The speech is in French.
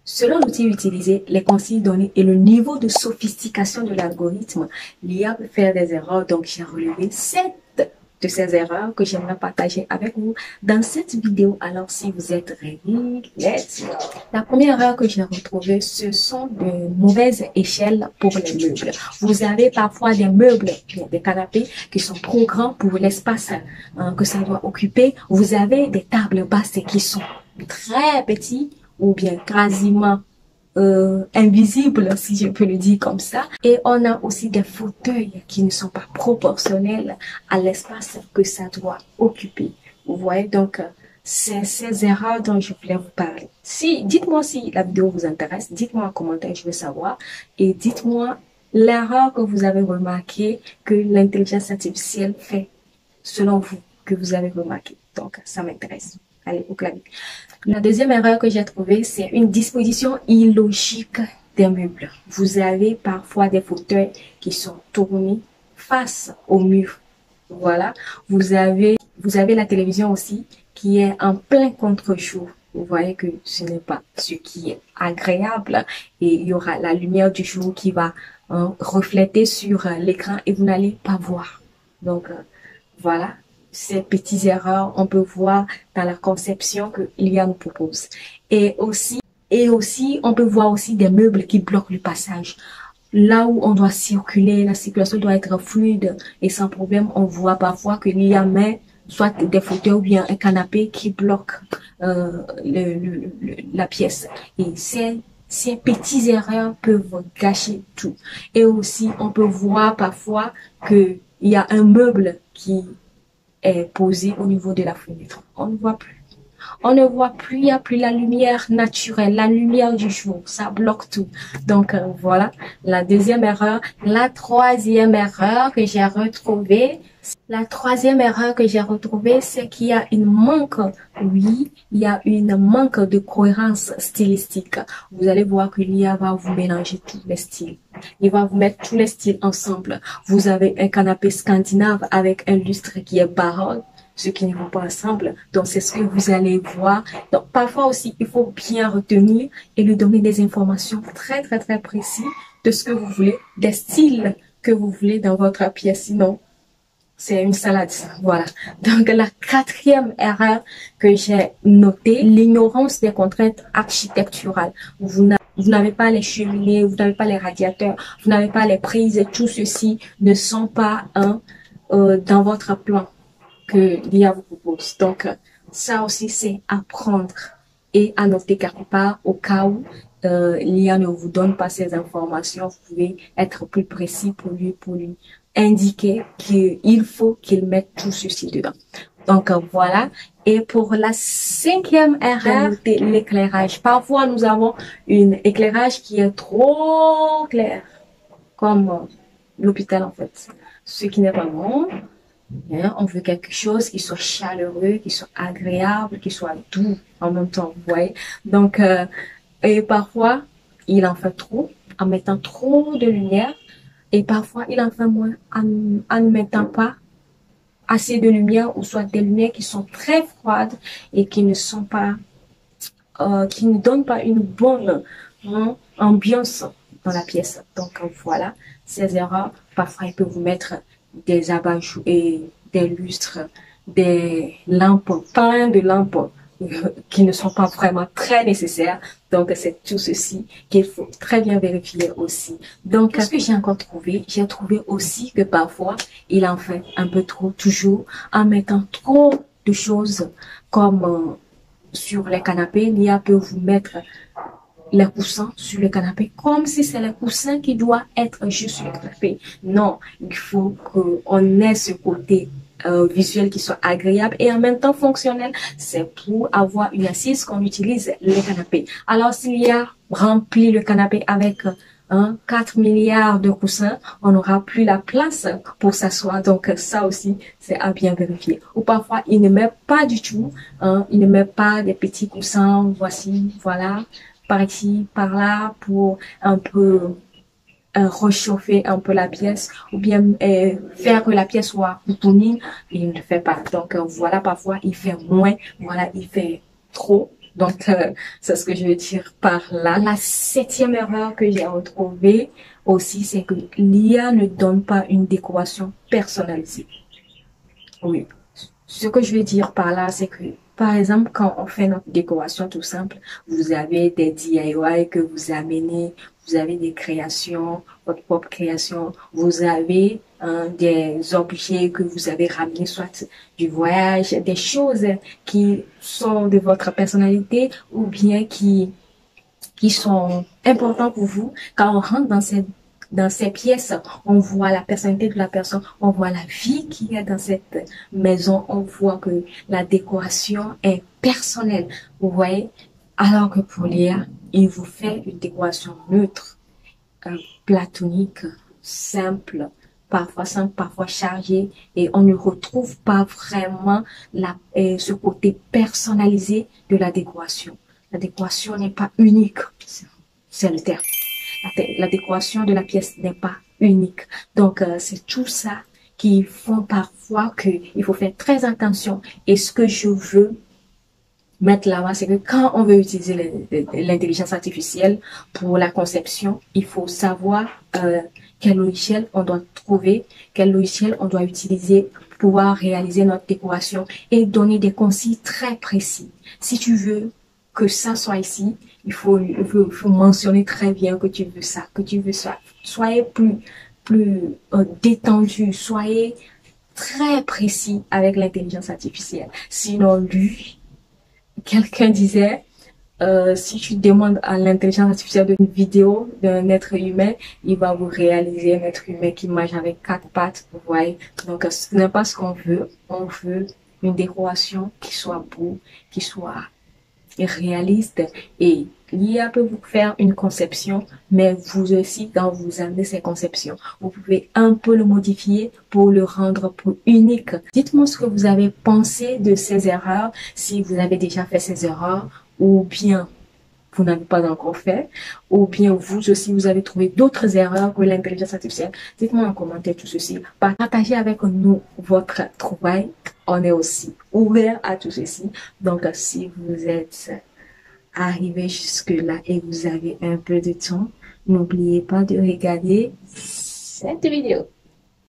Selon l'outil utilisé, les consignes données et le niveau de sophistication de l'algorithme, l'IA peut faire des erreurs. Donc, j'ai relevé 7 de ces erreurs que j'aimerais partager avec vous dans cette vidéo. Alors, si vous êtes ready, let's go. La première erreur que j'ai retrouvée, ce sont de mauvaises échelles pour les meubles. Vous avez parfois des meubles, des canapés qui sont trop grands pour l'espace que ça doit occuper. Vous avez des tables basses qui sont très petites ou bien quasiment invisible, si je peux le dire comme ça. Et on a aussi des fauteuils qui ne sont pas proportionnels à l'espace que ça doit occuper. Vous voyez, donc c'est ces erreurs dont je voulais vous parler. Dites-moi si la vidéo vous intéresse, dites-moi en commentaire, je veux savoir. Et dites-moi l'erreur que vous avez remarqué que l'intelligence artificielle fait selon vous, que vous avez remarqué. Donc, ça m'intéresse. Allez, au clavier. La deuxième erreur que j'ai trouvée, c'est une disposition illogique des meubles. Vous avez parfois des fauteuils qui sont tournés face au mur. Voilà. Vous avez la télévision aussi qui est en plein contre-jour. Vous voyez que ce n'est pas ce qui est agréable et il y aura la lumière du jour qui va refléter sur l'écran et vous n'allez pas voir. Donc, voilà. Ces petites erreurs, on peut voir dans la conception que l'IA nous propose. Et aussi, on peut voir aussi des meubles qui bloquent le passage. Là où on doit circuler, la circulation doit être fluide et sans problème, on voit parfois que l'IA met soit des fauteuils ou bien un canapé qui bloque la pièce. Et ces petites erreurs peuvent gâcher tout. Et aussi, on peut voir parfois qu'il y a un meuble qui est posé au niveau de la fenêtre. On ne voit plus. On ne voit plus, il n'y a plus la lumière naturelle, la lumière du jour. Ça bloque tout. Donc, voilà. La deuxième erreur. La troisième erreur que j'ai retrouvée, c'est qu'il y a une manque, oui, il y a une manque de cohérence stylistique. Vous allez voir que l'IA va vous mélanger tous les styles. Il va vous mettre tous les styles ensemble. Vous avez un canapé scandinave avec un lustre qui est baroque, ce qui ne vont pas ensemble. Donc, c'est ce que vous allez voir. Donc, parfois aussi, il faut bien retenir et lui donner des informations très, très, très précises de ce que vous voulez, des styles que vous voulez dans votre pièce. Sinon, c'est une salade. Voilà. Donc, la quatrième erreur que j'ai notée, l'ignorance des contraintes architecturales. Vous n'avez pas les cheminées, vous n'avez pas les radiateurs, vous n'avez pas les prises. Tout ceci ne sont pas dans votre plan que l'IA vous propose. Donc, ça aussi, c'est à prendre et à noter quelque part au cas où l'IA ne vous donne pas ces informations. Vous pouvez être plus précis pour lui indiquer qu'il faut qu'il mette tout ceci dedans. Donc, voilà. Et pour la cinquième erreur, l'éclairage. Parfois, nous avons un éclairage qui est trop clair, comme l'hôpital en fait. Ce qui n'est pas bon. On veut quelque chose qui soit chaleureux, qui soit agréable, qui soit doux en même temps, vous voyez. Donc, et parfois, il en fait trop, en mettant trop de lumière. Et parfois, il en fait moins en ne mettant pas assez de lumière ou soit des lumières qui sont très froides et qui ne sont pas, qui ne donnent pas une bonne ambiance dans la pièce. Donc, voilà, ces erreurs, parfois, il peut vous mettre des abat-jour et des lustres, des lampes, plein de lampes qui ne sont pas vraiment très nécessaires. Donc, c'est tout ceci qu'il faut très bien vérifier aussi. Donc, qu'est-ce que j'ai encore trouvé? J'ai trouvé aussi que parfois, il en fait un peu trop, toujours, en mettant trop de choses comme sur les canapés. L'IA peut vous mettre les coussins sur le canapé, comme si c'est les coussins qui doivent être juste sur le canapé. Non, il faut qu'on ait ce côté visuel qui soit agréable et en même temps fonctionnel. C'est pour avoir une assise qu'on utilise le canapé. Alors, s'il y a rempli le canapé avec 4 milliards de coussins, on n'aura plus la place pour s'asseoir. Donc, ça aussi, c'est à bien vérifier. Ou parfois, il ne met pas du tout, il ne met pas des petits coussins, voici, voilà, par ici, par là, pour un peu réchauffer un peu la pièce ou bien faire que la pièce soit cocooning, il ne le fait pas. Donc voilà, parfois il fait moins, voilà, il fait trop Donc, c'est ce que je veux dire par là. La septième erreur que j'ai retrouvée aussi, c'est que l'IA ne donne pas une décoration personnalisée. Oui. Ce que je veux dire par là, c'est que, par exemple, quand on fait notre décoration tout simple, vous avez des DIY que vous amenez, vous avez des créations, votre propre création, vous avez des objets que vous avez ramenés, soit du voyage, des choses qui sont de votre personnalité ou bien qui sont importants pour vous. Quand on rentre dans ces pièces, on voit la personnalité de la personne, on voit la vie qu'il y a dans cette maison, on voit que la décoration est personnelle, vous voyez. Alors que pour Léa, il vous fait une décoration neutre, platonique, simple, parfois chargée, et on ne retrouve pas vraiment ce côté personnalisé de la décoration. La décoration n'est pas unique, c'est le terme. La décoration de la pièce n'est pas unique. Donc, c'est tout ça qui font parfois qu'il faut faire très attention. Et ce que je veux mettre là-bas, c'est que quand on veut utiliser l'intelligence artificielle pour la conception, il faut savoir quel logiciel on doit trouver, quel logiciel on doit utiliser pour pouvoir réaliser notre décoration et donner des consignes très précis. Si tu veux que ça soit ici, il faut mentionner très bien que tu veux ça, que tu veux ça. Soyez plus détendu, soyez très précis avec l'intelligence artificielle. Sinon, lui, quelqu'un disait, si tu demandes à l'intelligence artificielle une vidéo d'un être humain, il va vous réaliser un être humain qui marche avec quatre pattes, vous voyez. Donc, ce n'est pas ce qu'on veut. On veut une décoration qui soit beau, qui soit réaliste, et l'IA peut vous faire une conception, mais vous aussi, quand vous amenez ces conceptions, vous pouvez un peu le modifier pour le rendre plus unique. Dites-moi ce que vous avez pensé de ces erreurs, si vous avez déjà fait ces erreurs, ou bien vous n'avez pas encore fait, ou bien vous aussi, vous avez trouvé d'autres erreurs que l'intelligence artificielle. Dites-moi en commentaire tout ceci. Partagez avec nous votre trouvaille. On est aussi ouvert à tout ceci. Donc, si vous êtes arrivé jusque-là et vous avez un peu de temps, n'oubliez pas de regarder cette vidéo.